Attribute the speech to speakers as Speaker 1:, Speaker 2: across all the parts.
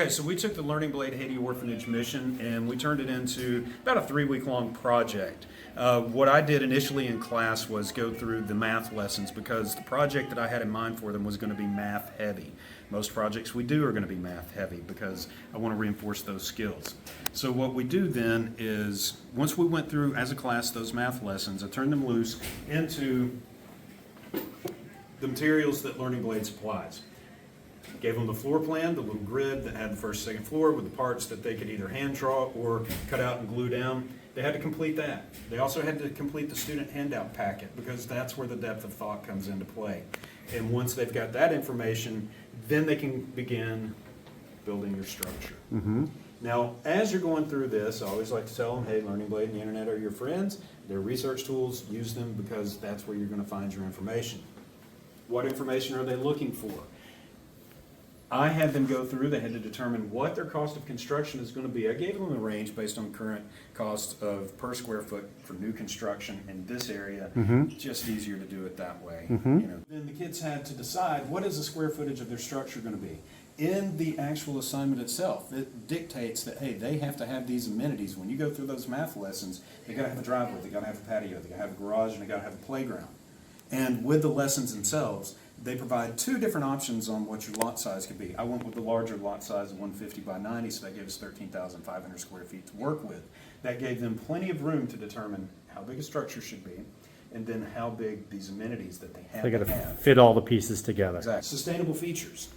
Speaker 1: Okay, so we took the Learning Blade Haiti Orphanage mission and we turned it into about a 3-week-long project. What I did initially in class was go through the math lessons because the project that I had in mind for them was going to be math heavy. Most projects we do are going to be math heavy because I want to reinforce those skills. So what we do then is, once we went through as a class those math lessons, I turned them loose into the materials that Learning Blade supplies. Gave them the floor plan, the little grid that had the first, second floor with the parts that they could either hand draw or cut out and glue down. They had to complete that. They also had to complete the student handout packet because that's where the depth of thought comes into play. And once they've got that information, then they can begin building your structure. Now, as you're going through this, I always like to tell them, hey, Learning Blade and the internet are your friends. They're research tools. Use them because that's where you're going to find your information. What information are they looking for? I had them go through, they had to determine what their cost of construction is going to be. I gave them a range based on current cost of per square foot for new construction in this area. Just easier to do it that way. You know. Then the kids had to decide what is the square footage of their structure going to be. In the actual assignment itself, it dictates that, hey, they have to have these amenities. When you go through those math lessons, they got to have a driveway, they got to have a patio, they got to have a garage, and they got to have a playground. And with the lessons themselves, they provide 2 different options on what your lot size could be. I went with the larger lot size of 150 by 90, so that gave us 13,500 square feet to work with. That gave them plenty of room to determine how big a structure should be, and then how big these amenities that they have.
Speaker 2: They got to fit all the pieces together.
Speaker 1: Exactly. Sustainable features.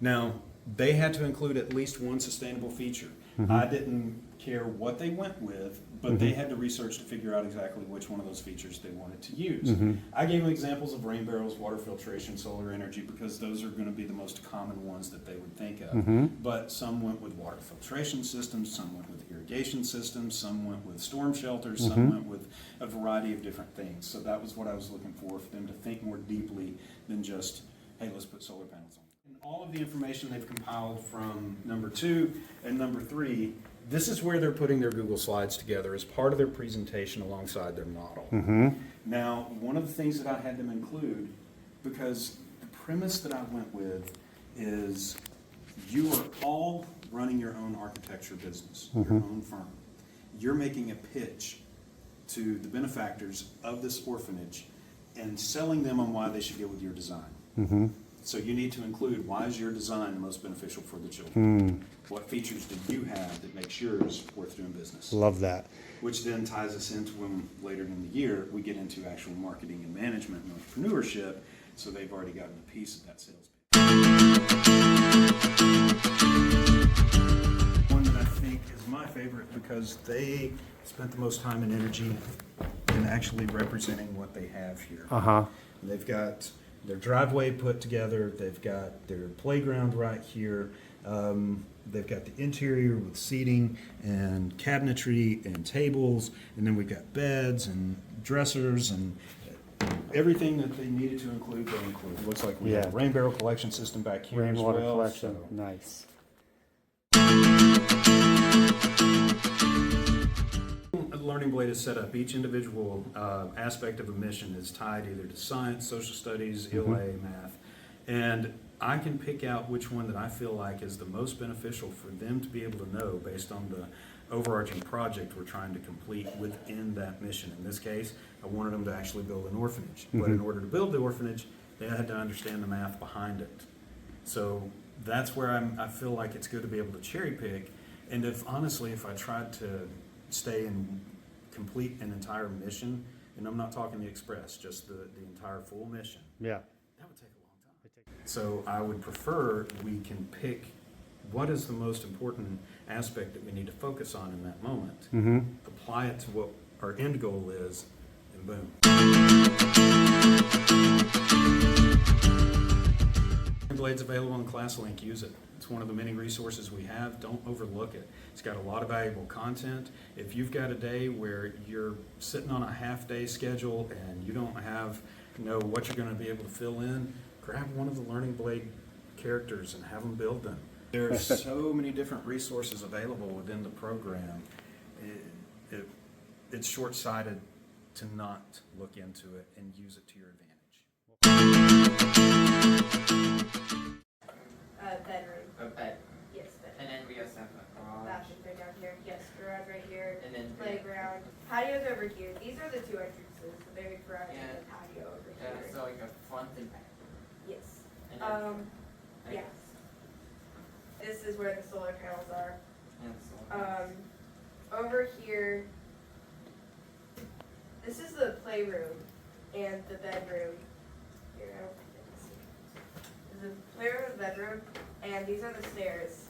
Speaker 1: Now, they had to include at least one sustainable feature. I didn't care what they went with, but they had to research to figure out exactly which one of those features they wanted to use. I gave them examples of rain barrels, water filtration, solar energy, because those are going to be the most common ones that they would think of. But some went with water filtration systems, some went with irrigation systems, some went with storm shelters, some went with a variety of different things. So that was what I was looking for them to think more deeply than just, hey, let's put solar panels on. And all of the information they've compiled from number 2 and number 3, this is where they're putting their Google Slides together as part of their presentation alongside their model. Now, one of the things that I had them include, because the premise that I went with is you are all running your own architecture business, your own firm. You're making a pitch to the benefactors of this orphanage and selling them on why they should go with your design. So you need to include, why is your design the most beneficial for the children? What features do you have that makes yours worth doing business?
Speaker 2: Love that.
Speaker 1: Which then ties us into when later in the year we get into actual marketing and management and entrepreneurship, so they've already gotten a piece of that sales pitch. One that I think is my favorite because they spent the most time and energy in actually representing what they have here. They've got their driveway put together, they've got their playground right here, they've got the interior with seating and cabinetry and tables, and then we've got beds and dressers and everything that they needed to include, they include. Looks like we have a rain barrel collection system back here as well.
Speaker 2: Rainwater collection, nice.
Speaker 1: Learning Blade is set up. Each individual aspect of a mission is tied either to science, social studies, ELA, math, and I can pick out which one that I feel like is the most beneficial for them to be able to know based on the overarching project we're trying to complete within that mission. In this case, I wanted them to actually build an orphanage, but in order to build the orphanage, they had to understand the math behind it. So that's where I feel like it's good to be able to cherry pick, and if I tried to stay and complete an entire mission, and I'm not talking the express, just the entire full mission.
Speaker 2: Yeah.
Speaker 1: That would take a long time. So I would prefer we can pick what is the most important aspect that we need to focus on in that moment, apply it to what our end goal is, and boom. Blade's available on ClassLink. Use it. It's one of the many resources we have. Don't overlook it. It's got a lot of valuable content. If you've got a day where you're sitting on a half-day schedule and you don't know what you're going to be able to fill in, grab one of the Learning Blade characters and have them build them. There's so many different resources available within the program. It's short-sighted to not look into it and use it to your advantage.
Speaker 3: Bedroom.
Speaker 4: A bed.
Speaker 3: around here. Yes, garage right here.
Speaker 4: And then
Speaker 3: Playground. Patio's over here. These are the two entrances, the big garage
Speaker 4: Yeah.
Speaker 3: and the patio over
Speaker 4: yeah,
Speaker 3: here.
Speaker 4: so like a front and back.
Speaker 3: Yes.
Speaker 4: And then I
Speaker 3: Yes. This is where the solar panels are.
Speaker 4: And so
Speaker 3: Over here, this is the playroom and the bedroom. Here, I don't think you can see. This is the playroom and the bedroom, and these are the stairs.